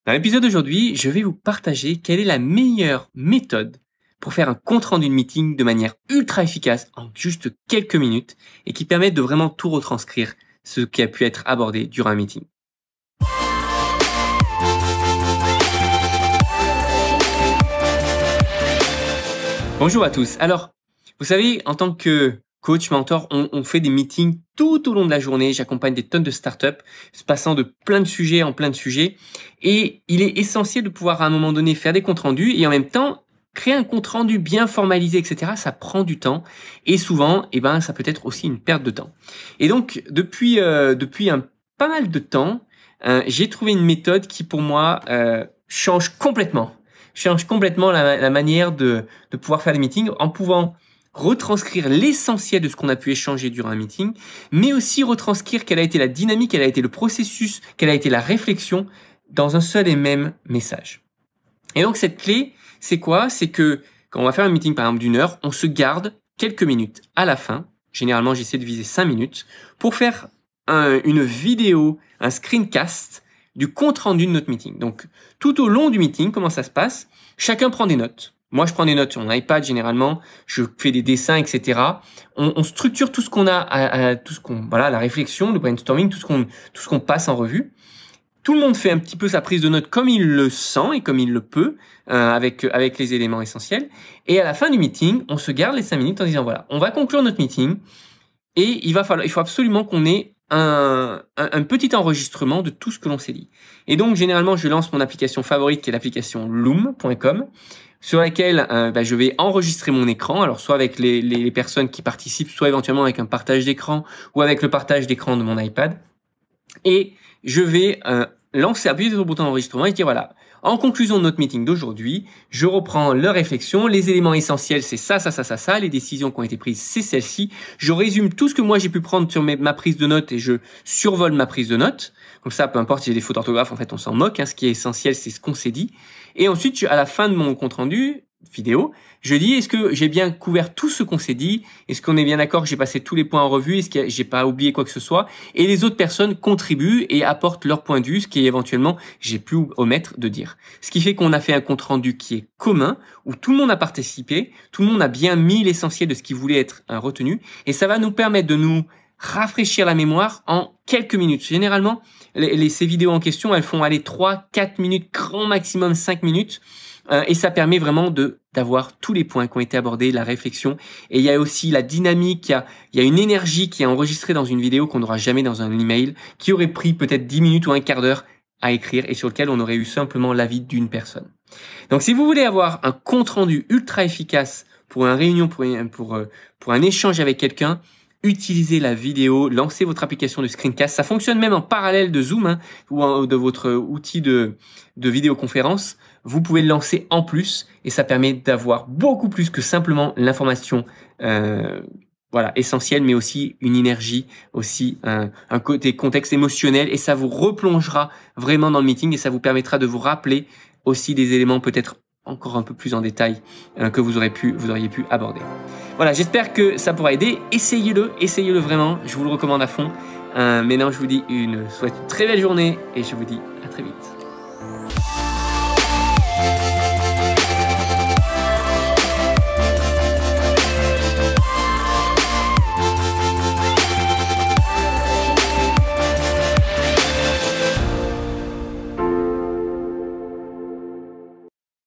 Dans l'épisode d'aujourd'hui, je vais vous partager quelle est la meilleure méthode pour faire un compte-rendu de meeting de manière ultra efficace en juste quelques minutes et qui permet de vraiment tout retranscrire ce qui a pu être abordé durant un meeting. Bonjour à tous. Alors, vous savez, en tant que coach, mentor, on fait des meetings tout au long de la journée. J'accompagne des tonnes de startups, se passant de plein de sujets en plein de sujets. Et il est essentiel de pouvoir à un moment donné faire des comptes rendus et en même temps créer un compte rendu bien formalisé, etc. Ça prend du temps et souvent, ça peut être aussi une perte de temps. Et donc, depuis pas mal de temps, j'ai trouvé une méthode qui pour moi change complètement la manière de pouvoir faire des meetings en pouvant retranscrire l'essentiel de ce qu'on a pu échanger durant un meeting, mais aussi retranscrire quelle a été la dynamique, quel a été le processus, quelle a été la réflexion dans un seul et même message. Et donc cette clé, c'est quoi? C'est que quand on va faire un meeting par exemple d'une heure, on se garde quelques minutes à la fin. Généralement, j'essaie de viser 5 minutes pour faire une vidéo, un screencast du compte rendu de notre meeting. Donc, tout au long du meeting, comment ça se passe? Chacun prend des notes. Moi, je prends des notes sur mon iPad généralement. Je fais des dessins, etc. On structure tout ce qu'on a, la réflexion, le brainstorming, tout ce qu'on passe en revue. Tout le monde fait un petit peu sa prise de notes comme il le sent et comme il le peut, avec les éléments essentiels. Et à la fin du meeting, on se garde les 5 minutes en disant voilà, on va conclure notre meeting et il faut absolument qu'on ait un petit enregistrement de tout ce que l'on s'est dit. Et donc, généralement, je lance mon application favorite qui est l'application loom.com sur laquelle je vais enregistrer mon écran, alors soit avec les personnes qui participent, soit éventuellement avec un partage d'écran ou avec le partage d'écran de mon iPad. Et je vais appuyer sur le bouton d'enregistrement et dire voilà, en conclusion de notre meeting d'aujourd'hui, je reprends leur réflexion, les éléments essentiels c'est ça, les décisions qui ont été prises c'est celle-ci, je résume tout ce que moi j'ai pu prendre sur ma prise de notes et je survole ma prise de notes, comme ça peu importe si j'ai des fautes d'orthographe, en fait on s'en moque, ce qui est essentiel c'est ce qu'on s'est dit, et ensuite à la fin de mon compte rendu vidéo, je dis est-ce que j'ai bien couvert tout ce qu'on s'est dit, est-ce qu'on est bien d'accord que j'ai passé tous les points en revue, est-ce que j'ai pas oublié quoi que ce soit, et les autres personnes contribuent et apportent leur point de vue, ce qui éventuellement j'ai pu omettre de dire. Ce qui fait qu'on a fait un compte rendu qui est commun, où tout le monde a participé, tout le monde a bien mis l'essentiel de ce qui voulait être retenu, et ça va nous permettre de nous rafraîchir la mémoire en quelques minutes. Généralement, ces vidéos en question, elles font aller 3-4 minutes, grand maximum 5 minutes, et ça permet vraiment d'avoir tous les points qui ont été abordés, la réflexion. Et il y a aussi la dynamique, il y a une énergie qui est enregistrée dans une vidéo qu'on n'aura jamais dans un email, qui aurait pris peut-être 10 minutes ou un quart d'heure à écrire et sur lequel on aurait eu simplement l'avis d'une personne. Donc si vous voulez avoir un compte rendu ultra efficace pour une réunion, pour un échange avec quelqu'un, utilisez la vidéo, lancez votre application de screencast. Ça fonctionne même en parallèle de Zoom ou de votre outil de vidéoconférence. Vous pouvez le lancer en plus et ça permet d'avoir beaucoup plus que simplement l'information essentielle, mais aussi une énergie, aussi un côté contexte émotionnel et ça vous replongera vraiment dans le meeting et ça vous permettra de vous rappeler aussi des éléments peut-être encore un peu plus en détail que vous auriez pu aborder. Voilà, j'espère que ça pourra aider. Essayez-le vraiment, je vous le recommande à fond. Maintenant, je vous dis souhaite une très belle journée et je vous dis à très vite.